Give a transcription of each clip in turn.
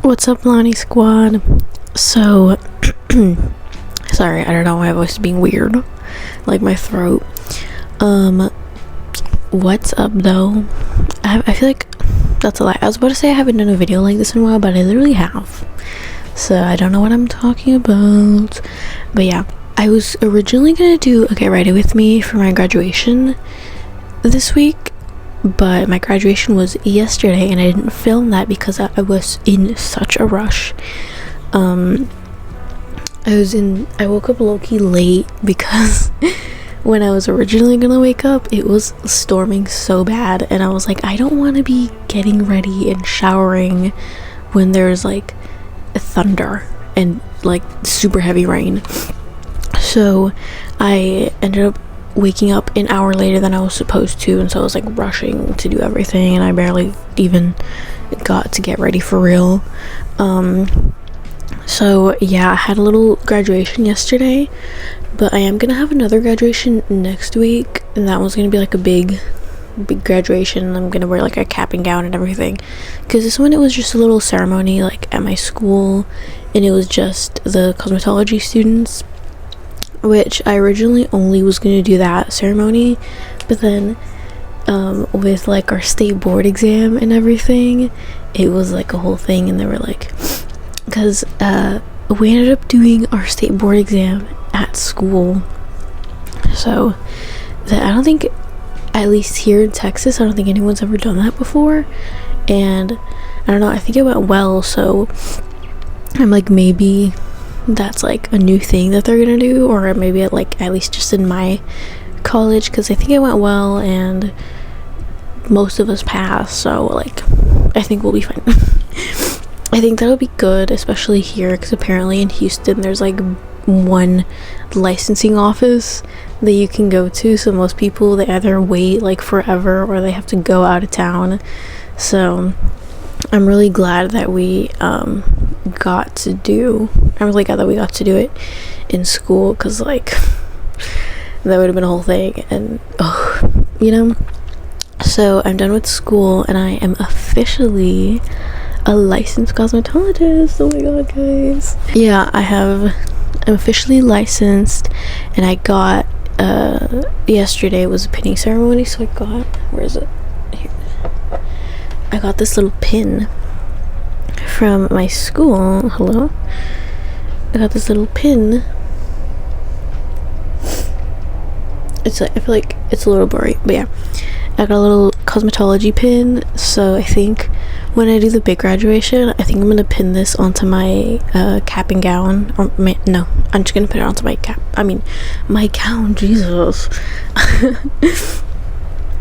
What's up, Lonnie Squad? So, sorry, I don't know, my voice is being weird, like my throat. What's up, though? I feel like that's a lie. I was about to say I haven't done a video like this in a while, but I literally have. So, I don't know what I'm talking about. But yeah, I was originally gonna do a Get Ready With Me for my graduation this week, but my graduation was yesterday and I didn't film that because I was in such a rush. I woke up low-key late because when I was originally gonna wake up, it was storming so bad, and I was like, I don't want to be getting ready and showering when there's like thunder and like super heavy rain. So I ended up waking up an hour later than I was supposed to, and so I was like rushing to do everything, and I barely even got to get ready for real. So yeah, I had a little graduation yesterday, but I am gonna have another graduation next week, and that one's gonna be like a big graduation. I'm gonna wear like a cap and gown and everything, because this one, it was just a little ceremony like at my school, and it was just the cosmetology students, which I originally only was going to do that ceremony, but then with like our state board exam and everything, it was like a whole thing, and they were like, because we ended up doing our state board exam at school, so that I don't think, at least here in Texas, I don't think anyone's ever done that before, and I don't know, I think it went well, so I'm like, maybe that's like a new thing that they're gonna do, or maybe at least just in my college, because I think it went well and most of us passed, so like I think we'll be fine. I think that'll be good, especially here, because apparently in Houston there's like one licensing office that you can go to, so most people, they either wait like forever or they have to go out of town. So I'm really glad that we I'm really glad that we got to do it in school, because like that would have been a whole thing, and so I'm done with school and I am officially a licensed cosmetologist. Oh my god, guys. Yeah, I'm officially licensed, and I got yesterday was a pinning ceremony, so I got, where is it? Here. I got this little pin from my school. Hello? I got this little pin. It's like, I feel like it's a little blurry, but yeah, I got a little cosmetology pin, so I think when I do the big graduation, I think I'm gonna pin this onto my cap and gown, or no, I'm just gonna put it onto my my gown, Jesus. I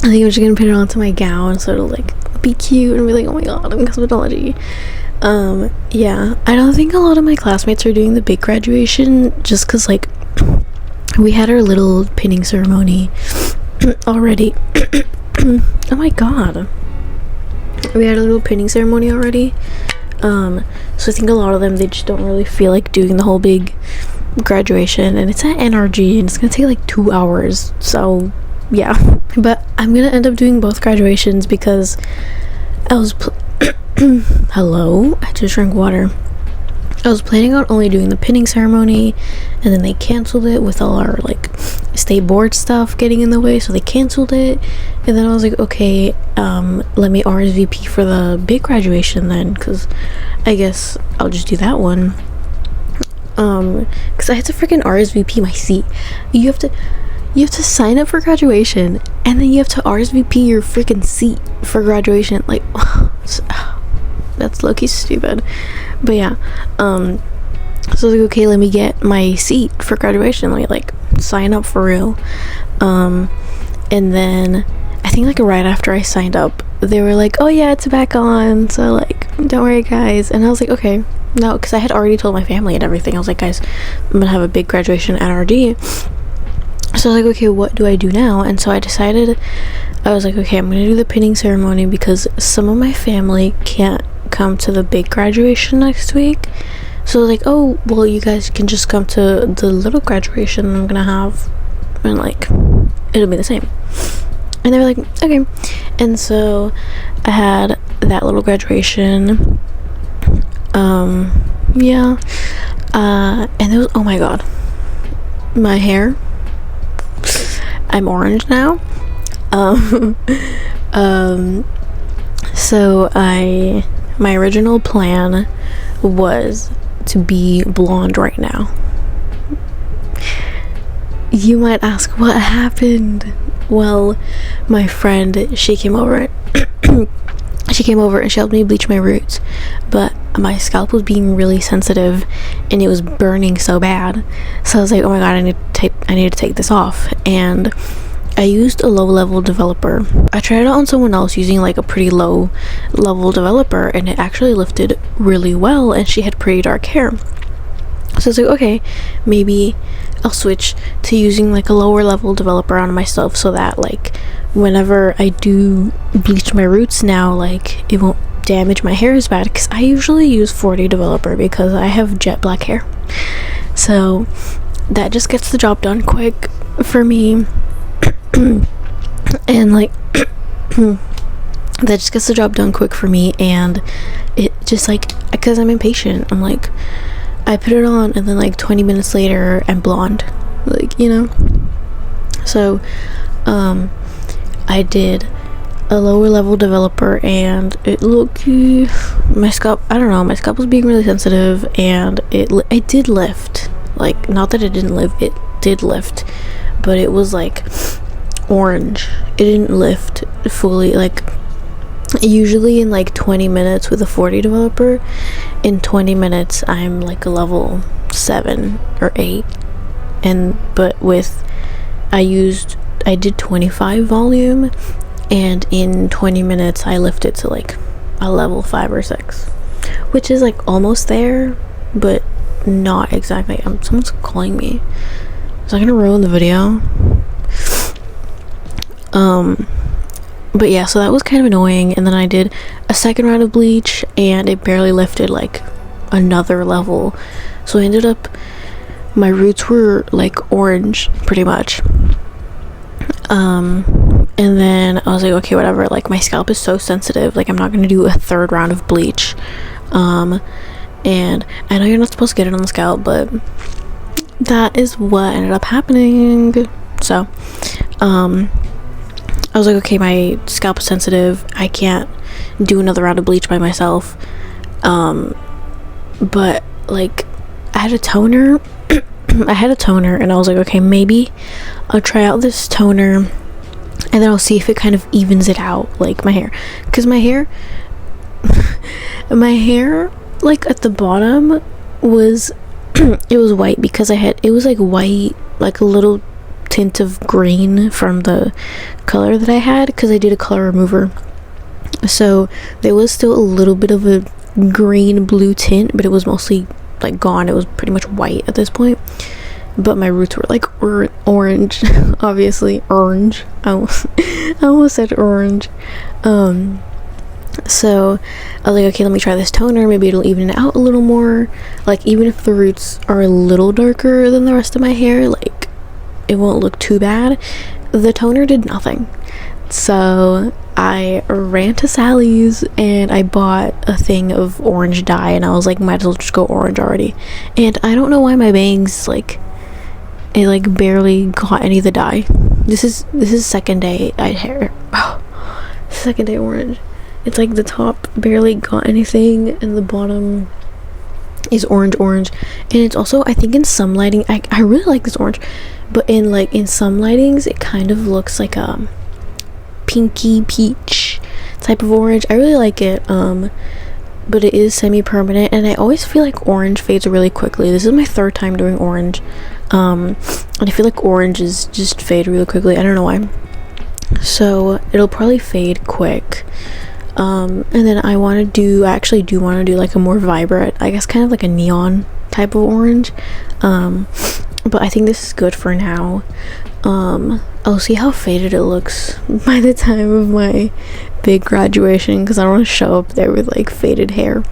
think I'm just gonna put it onto my gown so it'll like be cute and be like, oh my god, I'm cosmetology. Yeah, I don't think a lot of my classmates are doing the big graduation, just because like we had our little pinning ceremony already. Oh my god, we had a little pinning ceremony already, so I think a lot of them, they just don't really feel like doing the whole big graduation, and it's at NRG and it's gonna take like 2 hours, so yeah. But I'm gonna end up doing both graduations because I was hello, I just drank water. I was planning on only doing the pinning ceremony, and then they canceled it with all our like state board stuff getting in the way, so they canceled it. And then I was like, okay, let me RSVP for the big graduation then, because I guess I'll just do that one. Because I had to freaking RSVP my seat. You have to sign up for graduation, and then you have to RSVP your freaking seat for graduation. Like, that's low-key stupid. But yeah, so I was like, okay, let me get my seat for graduation, let me like sign up for real. And then I think like right after I signed up, they were like, oh yeah, it's back on, so like don't worry guys. And I was like, okay, no, because I had already told my family and everything. I was like, guys, I'm gonna have a big graduation at RD. So I was like, okay, what do I do now? And so I decided, I was like, okay, I'm gonna do the pinning ceremony because some of my family can't come to the big graduation next week. So like, oh well, you guys can just come to the little graduation I'm gonna have, and like it'll be the same. And they were like, okay. And so I had that little graduation. Yeah. And it was, oh my god, my hair, I'm orange now. um so my original plan was to be blonde right now. You might ask what happened. Well, my friend, she came over and she helped me bleach my roots, but my scalp was being really sensitive and it was burning so bad. So I was like, oh my god, I need to take this off. And I used a low level developer. I tried it on someone else using like a pretty low level developer, and it actually lifted really well, and she had pretty dark hair. So it's like, okay, maybe I'll switch to using like a lower level developer on myself, so that like whenever I do bleach my roots now, like it won't damage my hair as bad, because I usually use 40 developer because I have jet black hair. So that just gets the job done quick for me. And like that just gets the job done quick for me, and it just like, because I'm impatient, I'm like, I put it on and then like 20 minutes later I'm blonde, like, you know. So I did a lower level developer, and it looked, my scalp, I don't know, my scalp was being really sensitive, and it did lift, like, not that it didn't lift, it did lift, but it was like orange. It didn't lift fully. Like usually in like 20 minutes with a 40 developer, in 20 minutes I'm like a level 7 or 8, and but with I did 25 volume, and in 20 minutes I lifted to like a level 5 or 6, which is like almost there, but not exactly. Someone's calling me. Is that gonna ruin the video? But yeah, so that was kind of annoying. And then I did a second round of bleach, and it barely lifted like another level. So I ended up, my roots were like orange pretty much. And then I was like, okay, whatever, like my scalp is so sensitive, like I'm not gonna do a third round of bleach. And I know you're not supposed to get it on the scalp, but that is what ended up happening. So I was like, okay, my scalp is sensitive, I can't do another round of bleach by myself. But like I had a toner and I was like, okay, maybe I'll try out this toner and then I'll see if it kind of evens it out, like my hair, because my hair like at the bottom was it was white, because it was like white, like a little tint of green from the color that I had, because I did a color remover, so there was still a little bit of a green blue tint, but it was mostly like gone. It was pretty much white at this point, but my roots were like orange. Obviously orange. I almost said orange. So I was like, okay, let me try this toner, maybe it'll even it out a little more, like even if the roots are a little darker than the rest of my hair, like it won't look too bad. The toner did nothing. So I ran to Sally's and I bought a thing of orange dye, and I was like, might as well just go orange already. And I don't know why my bangs, like, it like barely got any of the dye. This is second day hair. Second day orange. It's like the top barely got anything and the bottom is orange. And it's also, I think in some lighting, I really like this orange, but in some lightings it kind of looks like a pinky peach type of orange. I really like it, but it is semi-permanent, and I always feel like orange fades really quickly. This is my third time doing orange, and I feel like oranges just fade really quickly. I don't know why. So it'll probably fade quick. And then I actually do want to do like a more vibrant, I guess kind of like a neon type of orange, but I think this is good for now. I'll see how faded it looks by the time of my big graduation, because I don't want to show up there with like faded hair.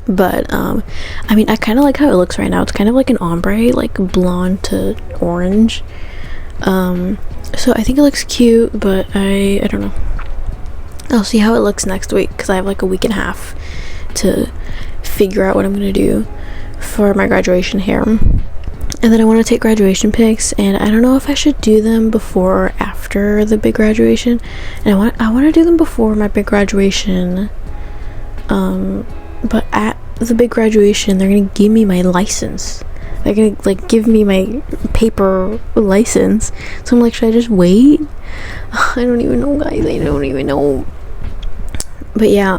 But I mean, I kind of like how it looks right now. It's kind of like an ombre, like blonde to orange. So I think it looks cute, but I don't know. I'll see how it looks next week, because I have like a week and a half to figure out what I'm gonna do for my graduation hair. And then I want to take graduation pics, and I don't know if I should do them before or after the big graduation. And I want to do them before my big graduation. But at the big graduation, they're gonna give me my license. They're gonna like give me my paper license. So I'm like, should I just wait? I don't even know, guys. I don't even know. But yeah,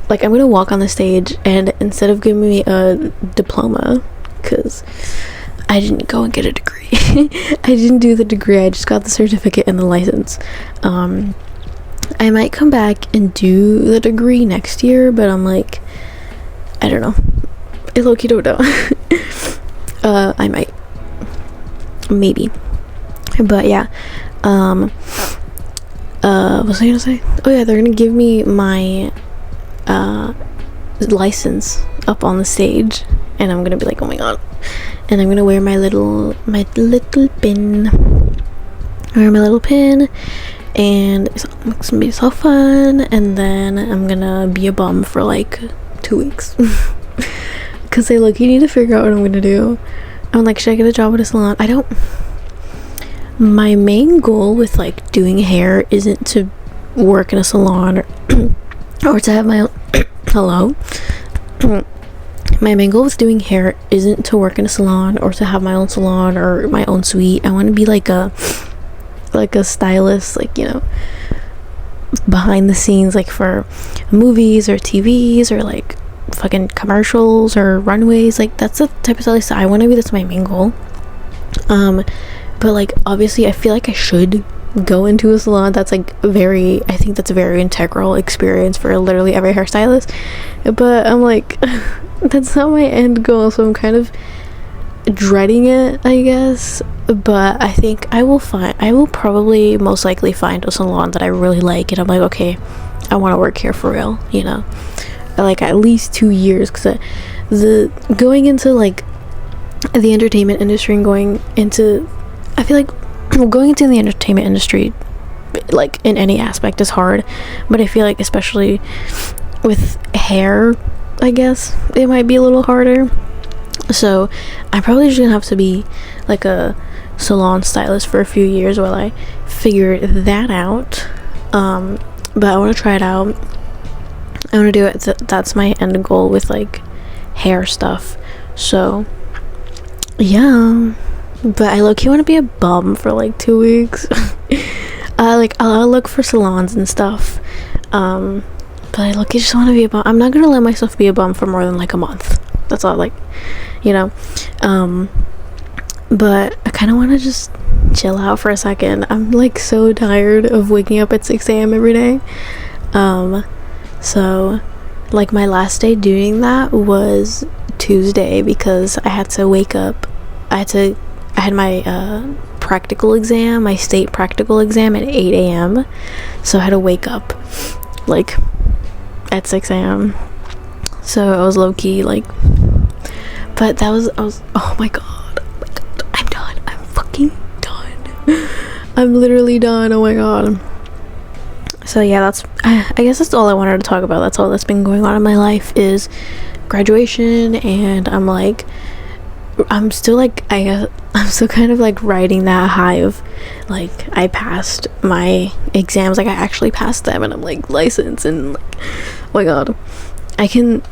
like I'm gonna walk on the stage, and instead of giving me a diploma, because I didn't go and get a degree. I didn't do the degree, I just got the certificate and the license. I might come back and do the degree next year, but I'm like, I don't know. I low-key don't know. I might. Maybe. But yeah. What was I gonna say? Oh yeah, they're gonna give me my license up on the stage, and I'm gonna be like, oh my god. And I'm gonna wear my little pin. Wear my little pin, and it's gonna be so fun. And then I'm gonna be a bum for like 2 weeks, because they look, you need to figure out what I'm gonna do. I'm like, should I get a job at a salon? My main goal with like doing hair isn't to work in a salon or to have my own hello. My main goal with doing hair isn't to work in a salon or to have my own salon or my own suite. I want to be like a stylist, like, you know, behind the scenes, like for movies or TVs or like fucking commercials or runways. Like that's the type of stylist I want to be. That's my main goal. But like obviously I feel like I should go into a salon. That's like I think that's a very integral experience for literally every hairstylist. But I'm like, that's not my end goal, so I'm kind of dreading it, I guess. But I think I will probably most likely find a salon that I really like, and I'm like, okay, I want to work here for real, you know, like at least 2 years, because the going into like the entertainment industry and I feel like going into the entertainment industry, like in any aspect, is hard, but I feel like especially with hair, I guess it might be a little harder. So I'm probably just gonna have to be like a salon stylist for a few years while I figure that out. But I want to try it out. I want to do it. That's my end goal with like hair stuff. So yeah, but I low-key want to be a bum for like 2 weeks. I'll look for salons and stuff, but I low-key just want to be a bum. I'm not gonna let myself be a bum for more than like a month. That's all, like, you know. But I kind of want to just chill out for a second. I'm like so tired of waking up at 6 a.m. every day. So like my last day doing that was Tuesday, because I had to wake up. I had my practical exam, my state practical exam at 8 a.m. So I had to wake up like at 6 a.m. So I was low-key like, but I was oh my god, I'm done. I'm fucking done. I'm literally done. Oh my god. So yeah, I guess that's all I wanted to talk about. That's all that's been going on in my life is graduation, and I'm still kind of like riding that high of like I passed my exams, like I actually passed them, and I'm like licensed, and like, oh my god, I can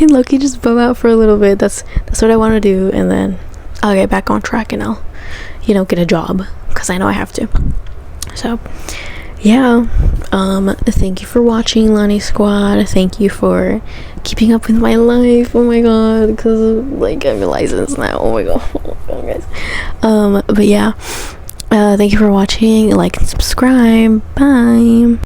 low-key just bum out for a little bit. That's what I want to do, and then I'll get back on track and I'll, you know, get a job, because I know I have to. So yeah, thank you for watching, Lonnie Squad. Thank you for keeping up with my life. Oh my god, because like I'm licensed now. Oh my god, guys. But yeah, thank you for watching. Like and subscribe. Bye.